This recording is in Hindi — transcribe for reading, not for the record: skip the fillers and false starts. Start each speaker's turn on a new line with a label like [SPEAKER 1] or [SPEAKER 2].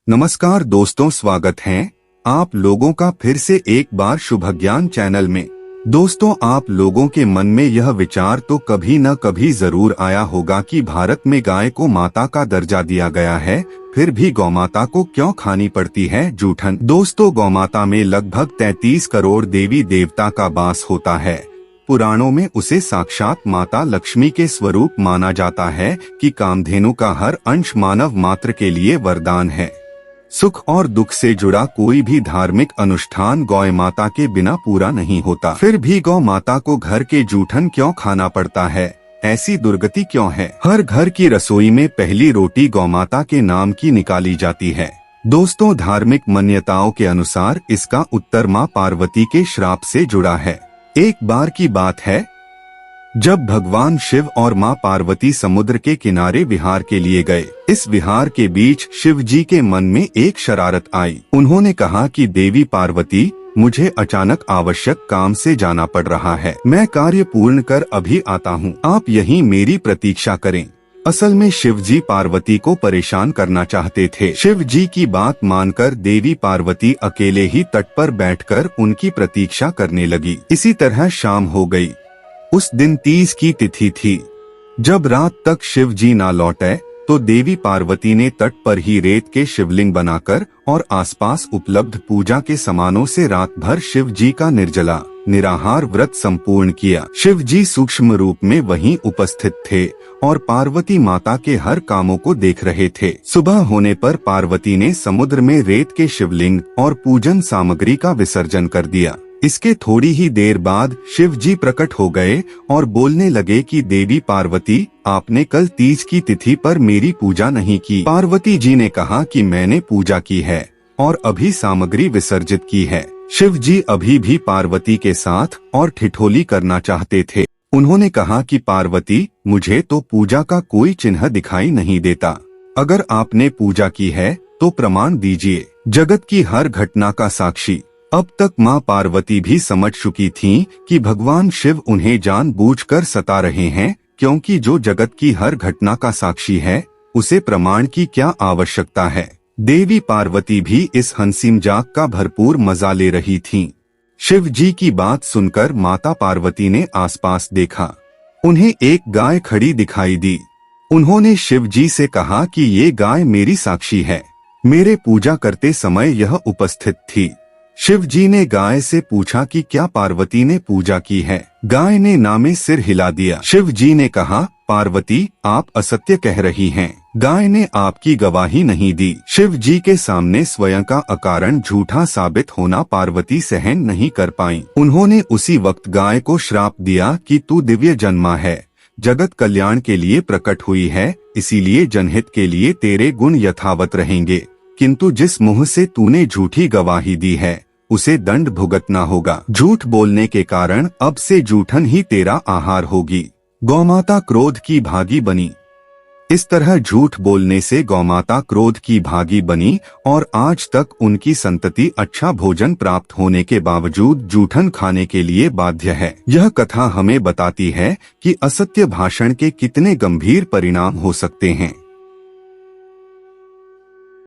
[SPEAKER 1] नमस्कार दोस्तों, स्वागत है आप लोगों का फिर से एक बार शुभ ज्ञान चैनल में। दोस्तों, आप लोगों के मन में यह विचार तो कभी न कभी जरूर आया होगा कि भारत में गाय को माता का दर्जा दिया गया है, फिर भी गौमाता को क्यों खानी पड़ती है जूठन। दोस्तों, गौमाता में लगभग 33 करोड़ देवी देवता का वास होता है। पुराणों में उसे साक्षात माता लक्ष्मी के स्वरूप माना जाता है कि कामधेनु का हर अंश मानव मात्र के लिए वरदान है। सुख और दुख से जुड़ा कोई भी धार्मिक अनुष्ठान गौ माता के बिना पूरा नहीं होता। फिर भी गौ माता को घर के जूठन क्यों खाना पड़ता है? ऐसी दुर्गति क्यों है? हर घर की रसोई में पहली रोटी गौ माता के नाम की निकाली जाती है। दोस्तों, धार्मिक मान्यताओं के अनुसार इसका उत्तर माँ पार्वती के श्राप से जुड़ा है। एक बार की बात है जब भगवान शिव और माँ पार्वती समुद्र के किनारे विहार के लिए गए। इस विहार के बीच शिव जी के मन में एक शरारत आई। उन्होंने कहा कि देवी पार्वती, मुझे अचानक आवश्यक काम से जाना पड़ रहा है। मैं कार्य पूर्ण कर अभी आता हूँ, आप यहीं मेरी प्रतीक्षा करें। असल में शिव जी पार्वती को परेशान करना चाहते थे। शिव जी की बात मानकर देवी पार्वती अकेले ही तट पर बैठकर उनकी प्रतीक्षा करने लगी। इसी तरह शाम हो गई। उस दिन 30 की तिथि थी। जब रात तक शिव जी ना लौटे तो देवी पार्वती ने तट पर ही रेत के शिवलिंग बनाकर और आसपास उपलब्ध पूजा के सामानों से रात भर शिव जी का निर्जला निराहार व्रत संपूर्ण किया। शिव जी सूक्ष्म रूप में वहीं उपस्थित थे और पार्वती माता के हर कामों को देख रहे थे। सुबह होने पर पार्वती ने समुद्र में रेत के शिवलिंग और पूजन सामग्री का विसर्जन कर दिया। इसके थोड़ी ही देर बाद शिव जी प्रकट हो गए और बोलने लगे कि देवी पार्वती, आपने कल 30 की तिथि पर मेरी पूजा नहीं की। पार्वती जी ने कहा कि मैंने पूजा की है और अभी सामग्री विसर्जित की है। शिव जी अभी भी पार्वती के साथ और ठिठोली करना चाहते थे। उन्होंने कहा कि पार्वती, मुझे तो पूजा का कोई चिन्ह दिखाई नहीं देता। अगर आपने पूजा की है तो प्रमाण दीजिए। जगत की हर घटना का साक्षी। अब तक माँ पार्वती भी समझ चुकी थीं कि भगवान शिव उन्हें जानबूझकर सता रहे हैं, क्योंकि जो जगत की हर घटना का साक्षी है उसे प्रमाण की क्या आवश्यकता है। देवी पार्वती भी इस हंसी मजाक का भरपूर मजा ले रही थीं। शिव जी की बात सुनकर माता पार्वती ने आसपास देखा। उन्हें एक गाय खड़ी दिखाई दी। उन्होंने शिव जी से कहा कि ये गाय मेरी साक्षी है, मेरे पूजा करते समय यह उपस्थित थी। शिव जी ने गाय से पूछा कि क्या पार्वती ने पूजा की है। गाय ने ना में सिर हिला दिया। शिव जी ने कहा, पार्वती, आप असत्य कह रही हैं। गाय ने आपकी गवाही नहीं दी। शिव जी के सामने स्वयं का अकारण झूठा साबित होना पार्वती सहन नहीं कर पाई। उन्होंने उसी वक्त गाय को श्राप दिया कि तू दिव्य जन्मा है, जगत कल्याण के लिए प्रकट हुई है, इसीलिए जनहित के लिए तेरे गुण यथावत रहेंगे, किंतु जिस मुंह से तूने झूठी गवाही दी है उसे दंड भुगतना होगा। झूठ बोलने के कारण अब से जूठन ही तेरा आहार होगी। गौमाता क्रोध की भागी बनी। इस तरह झूठ बोलने से गौमाता क्रोध की भागी बनी और आज तक उनकी संतति अच्छा भोजन प्राप्त होने के बावजूद जूठन खाने के लिए बाध्य है। यह कथा हमें बताती है कि असत्य भाषण के कितने गंभीर परिणाम हो सकते हैं।